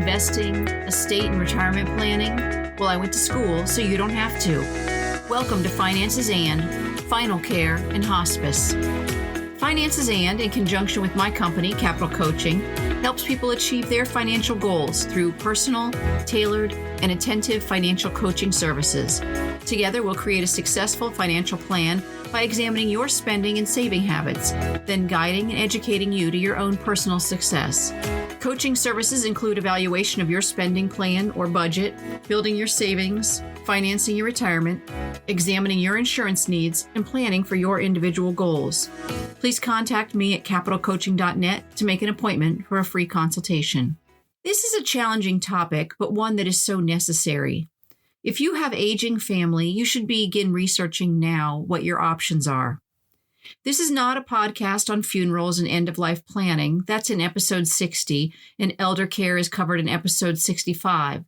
investing, estate and retirement planning? Well, I went to school, so you don't have to. Welcome to Finances and Final Care and Hospice. Finances and, in conjunction with my company, Capital Coaching, helps people achieve their financial goals through personal, tailored, and attentive financial coaching services. Together, we'll create a successful financial plan by examining your spending and saving habits, then guiding and educating you to your own personal success. Coaching services include evaluation of your spending plan or budget, building your savings, financing your retirement, examining your insurance needs, and planning for your individual goals. Please contact me at capitalcoaching.net to make an appointment for a free consultation. This is a challenging topic, but one that is so necessary. If you have aging family, you should begin researching now what your options are. This is not a podcast on funerals and end-of-life planning. That's in episode 60, and elder care is covered in episode 65.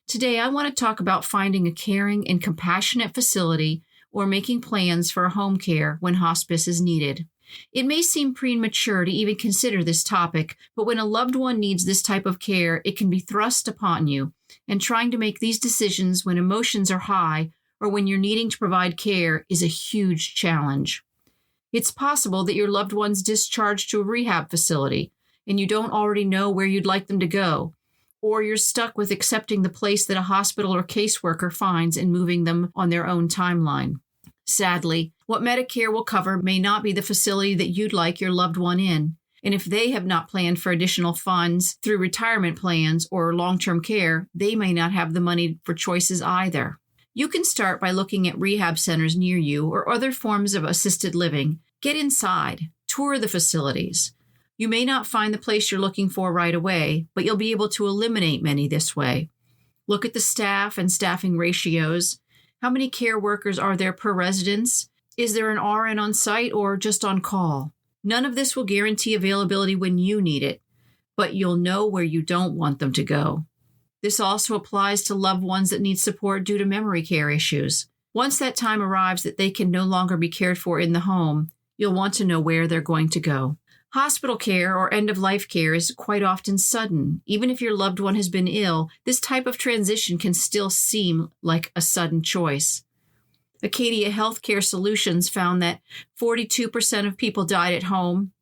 Today, I want to talk about finding a caring and compassionate facility or making plans for home care when hospice is needed. It may seem premature to even consider this topic, but when a loved one needs this type of care, it can be thrust upon you, and trying to make these decisions when emotions are high or when you're needing to provide care is a huge challenge. It's possible that your loved one's discharged to a rehab facility and you don't already know where you'd like them to go, or you're stuck with accepting the place that a hospital or caseworker finds and moving them on their own timeline. Sadly, what Medicare will cover may not be the facility that you'd like your loved one in, and if they have not planned for additional funds through retirement plans or long-term care, they may not have the money for choices either. You can start by looking at rehab centers near you or other forms of assisted living. Get inside, tour the facilities. You may not find the place you're looking for right away, but you'll be able to eliminate many this way. Look at the staff and staffing ratios. How many care workers are there per residence? Is there an RN on site or just on call? None of this will guarantee availability when you need it, but you'll know where you don't want them to go. This also applies to loved ones that need support due to memory care issues. Once that time arrives that they can no longer be cared for in the home, you'll want to know where they're going to go. Hospital care or end-of-life care is quite often sudden. Even if your loved one has been ill, this type of transition can still seem like a sudden choice. Acadia Healthcare Solutions found that 42% of people died at home,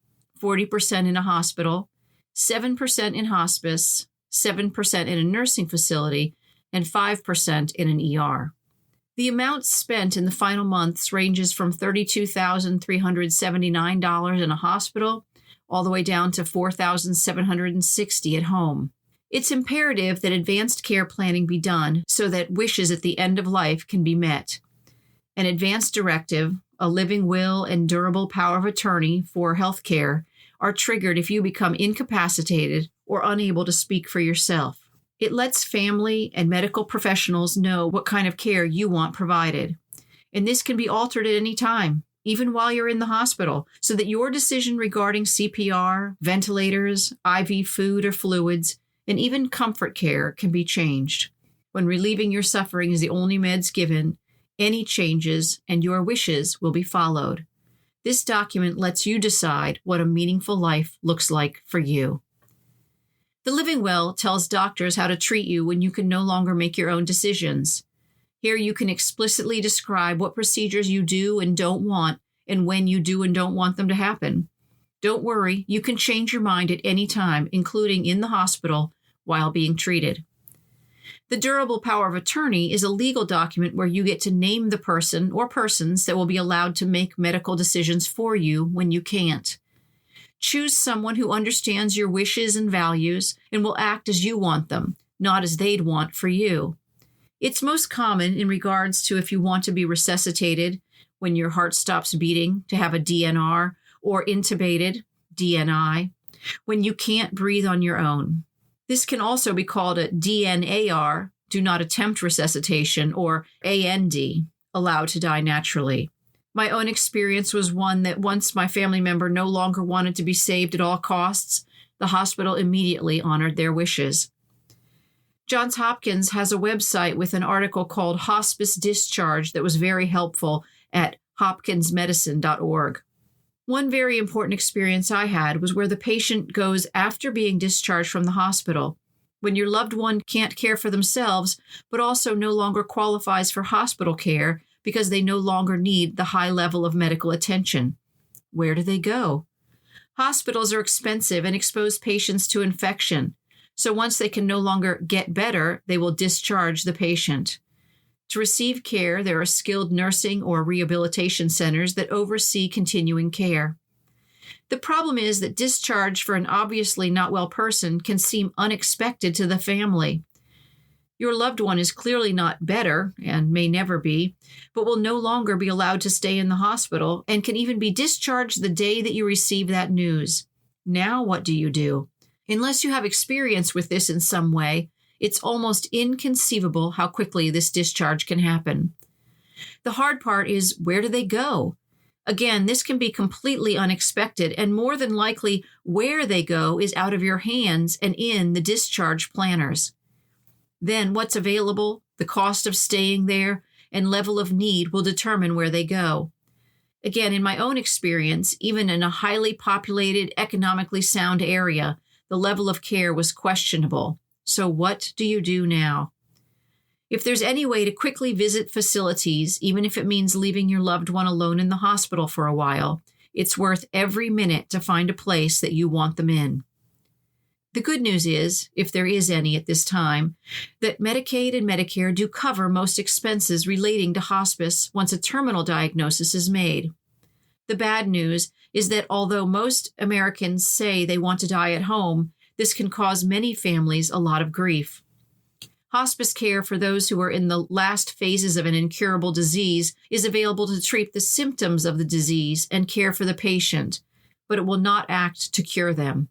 40% in a hospital, 7% in hospice, 7% in a nursing facility, and 5% in an ER. The amount spent in the final months ranges from $32,379 in a hospital all the way down to $4,760 at home. It's imperative that advanced care planning be done so that wishes at the end of life can be met. An advanced directive, a living will, and durable power of attorney for health care are triggered if you become incapacitated or unable to speak for yourself. It lets family and medical professionals know what kind of care you want provided. And this can be altered at any time, even while you're in the hospital, so that your decision regarding CPR, ventilators, IV food or fluids, and even comfort care can be changed. When relieving your suffering is the only meds given, any changes and your wishes will be followed. This document lets you decide what a meaningful life looks like for you. The Living Will tells doctors how to treat you when you can no longer make your own decisions. Here you can explicitly describe what procedures you do and don't want, and when you do and don't want them to happen. Don't worry, you can change your mind at any time, including in the hospital while being treated. The Durable Power of Attorney is a legal document where you get to name the person or persons that will be allowed to make medical decisions for you when you can't. Choose someone who understands your wishes and values and will act as you want them, not as they'd want for you. It's most common in regards to if you want to be resuscitated when your heart stops beating to have a DNR, or intubated, DNI, when you can't breathe on your own. This can also be called a DNAR, do not attempt resuscitation, or AND, allowed to die naturally. My own experience was one that once my family member no longer wanted to be saved at all costs, the hospital immediately honored their wishes. Johns Hopkins has a website with an article called Hospice Discharge that was very helpful at hopkinsmedicine.org. One very important experience I had was where the patient goes after being discharged from the hospital. When your loved one can't care for themselves, but also no longer qualifies for hospital care because they no longer need the high level of medical attention, where do they go? Hospitals are expensive and expose patients to infection. So once they can no longer get better, they will discharge the patient. To receive care, there are skilled nursing or rehabilitation centers that oversee continuing care. The problem is that discharge for an obviously not well person can seem unexpected to the family. Your loved one is clearly not better, and may never be, but will no longer be allowed to stay in the hospital and can even be discharged the day that you receive that news. Now what do you do? Unless you have experience with this in some way, it's almost inconceivable how quickly this discharge can happen. The hard part is, where do they go? Again, this can be completely unexpected, and more than likely, where they go is out of your hands and in the discharge planners. Then what's available, the cost of staying there, and level of need will determine where they go. Again, in my own experience, even in a highly populated, economically sound area, the level of care was questionable. So what do you do now? If there's any way to quickly visit facilities, even if it means leaving your loved one alone in the hospital for a while, it's worth every minute to find a place that you want them in. The good news is, if there is any at this time, that Medicaid and Medicare do cover most expenses relating to hospice once a terminal diagnosis is made. The bad news is that although most Americans say they want to die at home, this can cause many families a lot of grief. Hospice care for those who are in the last phases of an incurable disease is available to treat the symptoms of the disease and care for the patient, but it will not act to cure them.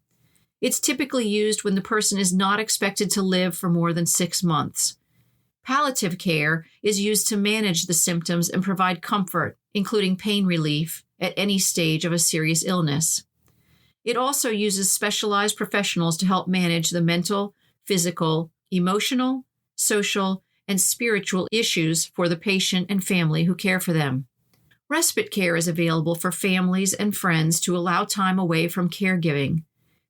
It's typically used when the person is not expected to live for more than 6 months. Palliative care is used to manage the symptoms and provide comfort, including pain relief, at any stage of a serious illness. It also uses specialized professionals to help manage the mental, physical, emotional, social, and spiritual issues for the patient and family who care for them. Respite care is available for families and friends to allow time away from caregiving.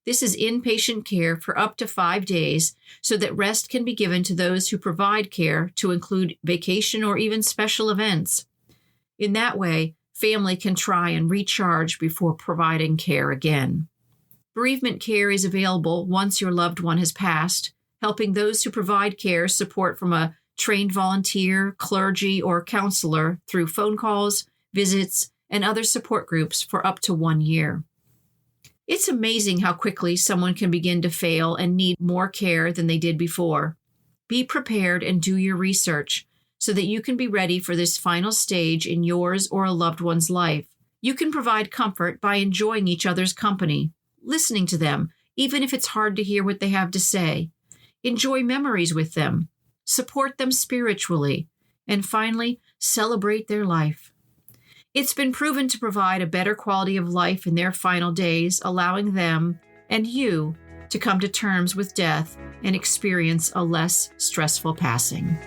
This is inpatient care for up to 5 days so that rest can be given to those who provide care, to include vacation or even special events. In that way, family can try and recharge before providing care again. Bereavement care is available once your loved one has passed, helping those who provide care support from a trained volunteer, clergy, or counselor through phone calls, visits, and other support groups for up to 1 year. It's amazing how quickly someone can begin to fail and need more care than they did before. Be prepared and do your research so that you can be ready for this final stage in yours or a loved one's life. You can provide comfort by enjoying each other's company, listening to them, even if it's hard to hear what they have to say. Enjoy memories with them, support them spiritually, and finally, celebrate their life. It's been proven to provide a better quality of life in their final days, allowing them and you to come to terms with death and experience a less stressful passing.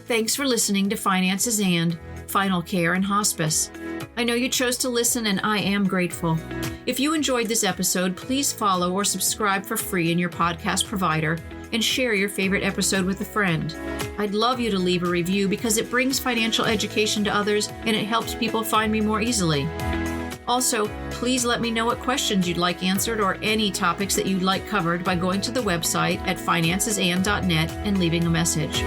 Thanks for listening to Finances and Final Care and Hospice. I know you chose to listen, and I am grateful. If you enjoyed this episode, please follow or subscribe for free in your podcast provider and share your favorite episode with a friend. I'd love you to leave a review because it brings financial education to others and it helps people find me more easily. Also, please let me know what questions you'd like answered or any topics that you'd like covered by going to the website at financesand.net and leaving a message.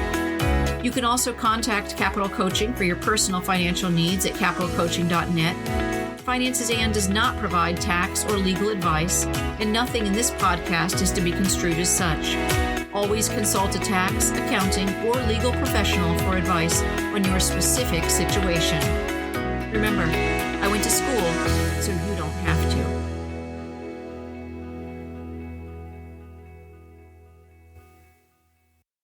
You can also contact Capital Coaching for your personal financial needs at capitalcoaching.net. Finances and does not provide tax or legal advice, and nothing in this podcast is to be construed as such. Always consult a tax, accounting, or legal professional for advice on your specific situation. Remember, I went to school, so you don't have to.